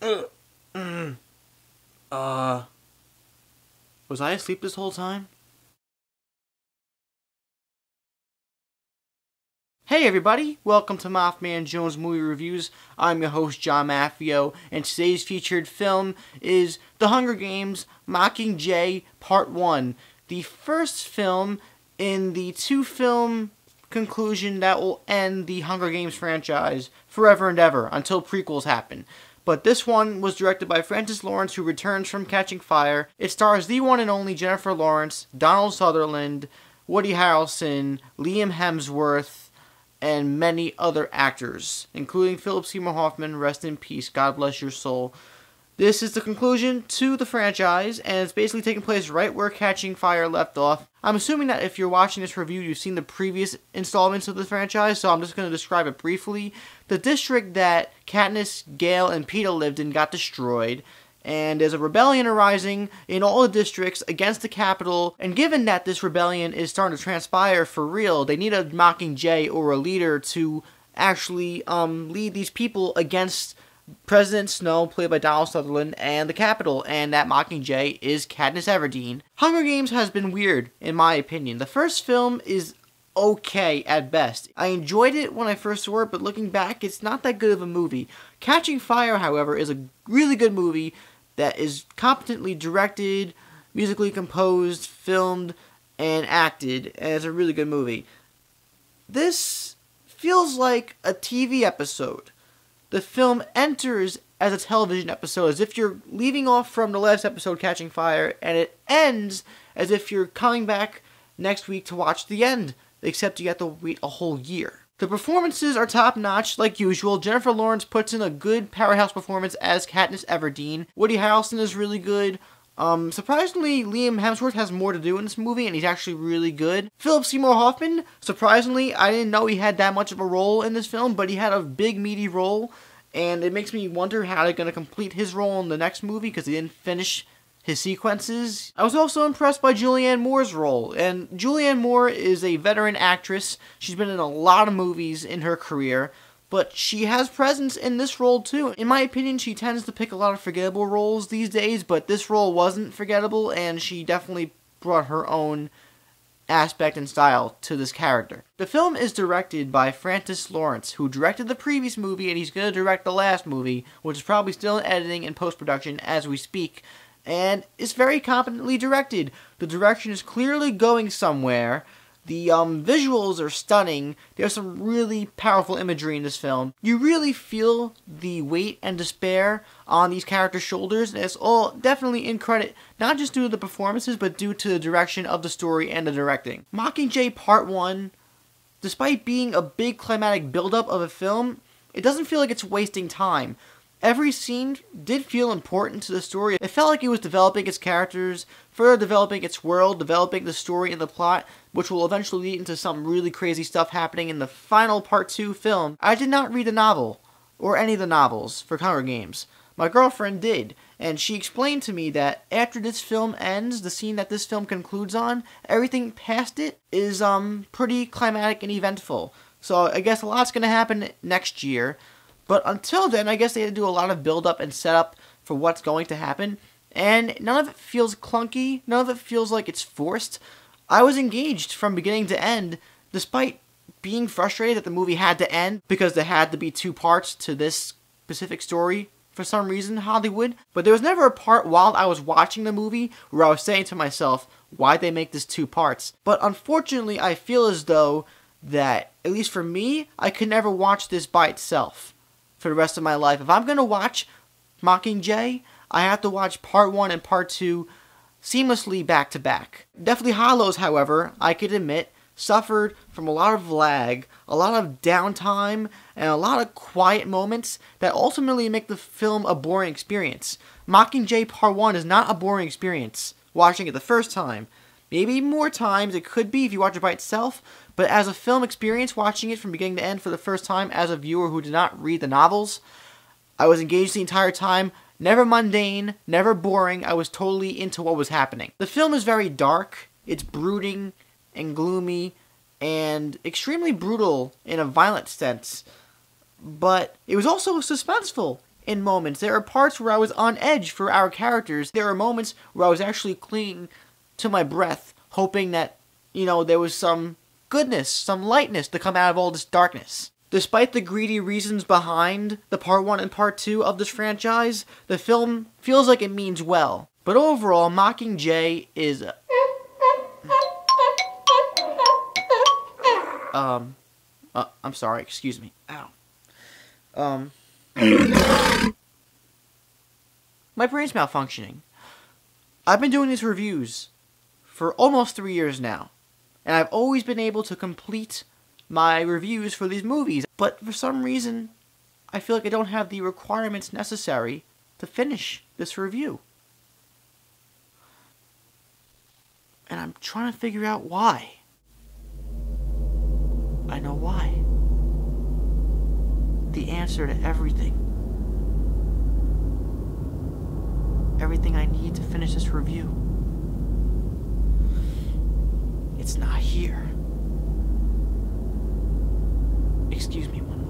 Was I asleep this whole time? Hey everybody, welcome to MaffmanJones Movie Reviews. I'm your host, John Maffio, and today's featured film is The Hunger Games: Mockingjay Part 1, the first film in the two-film conclusion that will end the Hunger Games franchise forever and ever until prequels happen. But this one was directed by Francis Lawrence, who returns from Catching Fire. It stars the one and only Jennifer Lawrence, Donald Sutherland, Woody Harrelson, Liam Hemsworth, and many other actors, including Philip Seymour Hoffman. Rest in peace, God bless your soul. This is the conclusion to the franchise, and it's basically taking place right where Catching Fire left off. I'm assuming that if you're watching this review, you've seen the previous installments of the franchise, so I'm just going to describe it briefly. The district that Katniss, Gale, and Peeta lived in got destroyed, and there's a rebellion arising in all the districts against the capital, and given that this rebellion is starting to transpire for real, they need a Mockingjay or a leader to actually lead these people against President Snow, played by Donald Sutherland, and the Capitol, and that Mockingjay is Katniss Everdeen. Hunger Games has been weird, in my opinion. The first film is okay at best. I enjoyed it when I first saw it, but looking back, it's not that good of a movie. Catching Fire, however, is a really good movie that is competently directed, musically composed, filmed, and acted, and it's a really good movie. This feels like a TV episode. The film enters as a television episode, as if you're leaving off from the last episode, Catching Fire, and it ends as if you're coming back next week to watch the end, except you have to wait a whole year. The performances are top-notch, like usual. Jennifer Lawrence puts in a good powerhouse performance as Katniss Everdeen. Woody Harrelson is really good. Surprisingly, Liam Hemsworth has more to do in this movie, and he's actually really good. Philip Seymour Hoffman, surprisingly, I didn't know he had that much of a role in this film, but he had a big, meaty role, and it makes me wonder how they're going to complete his role in the next movie, because he didn't finish his sequences. I was also impressed by Julianne Moore's role, and Julianne Moore is a veteran actress. She's been in a lot of movies in her career, but she has presence in this role too. In my opinion, she tends to pick a lot of forgettable roles these days, but this role wasn't forgettable, and she definitely brought her own aspect and style to this character. The film is directed by Francis Lawrence, who directed the previous movie, and he's going to direct the last movie, which is probably still in editing and post-production as we speak, and it's very competently directed. The direction is clearly going somewhere. The visuals are stunning. There's some really powerful imagery in this film. You really feel the weight and despair on these characters' shoulders, and it's all definitely in credit, not just due to the performances, but due to the direction of the story and the directing. Mockingjay Part 1, despite being a big climatic buildup of a film, it doesn't feel like it's wasting time. Every scene did feel important to the story. It felt like it was developing its characters, further developing its world, developing the story and the plot, which will eventually lead into some really crazy stuff happening in the final Part 2 film. I did not read a novel, or any of the novels, for Hunger Games. My girlfriend did, and she explained to me that after this film ends, the scene that this film concludes on, everything past it is pretty climatic and eventful. So I guess a lot's going to happen next year. But until then, I guess they had to do a lot of build-up and setup for what's going to happen. And none of it feels clunky. None of it feels like it's forced. I was engaged from beginning to end, despite being frustrated that the movie had to end, because there had to be two parts to this specific story for some reason, Hollywood. But there was never a part while I was watching the movie where I was saying to myself, why'd they make this two parts? But unfortunately, I feel as though that, at least for me, I could never watch this by itself for the rest of my life. If I'm going to watch Mockingjay, I have to watch Part 1 and Part 2 seamlessly back to back. Deathly Hallows, however, I could admit, suffered from a lot of lag, a lot of downtime, and a lot of quiet moments that ultimately make the film a boring experience. Mockingjay Part 1 is not a boring experience watching it the first time. Maybe more times it could be if you watch it by itself, but as a film experience, watching it from beginning to end for the first time as a viewer who did not read the novels, I was engaged the entire time, never mundane, never boring. I was totally into what was happening. The film is very dark, it's brooding and gloomy, and extremely brutal in a violent sense, but it was also suspenseful. in moments. There are parts where I was on edge for our characters. There are moments where I was actually clinging to my breath, hoping that, there was some goodness, some lightness to come out of all this darkness. Despite the greedy reasons behind the Part 1 and Part 2 of this franchise, the film feels like it means well. But overall, Mockingjay is... I'm sorry, excuse me. Ow. My brain's malfunctioning. I've been doing these reviews for almost 3 years now, and I've always been able to complete my reviews for these movies, but for some reason, I feel like I don't have the requirements necessary to finish this review. And I'm trying to figure out why. I know why. The answer to everything. Everything I need to finish this review. It's not here. Excuse me one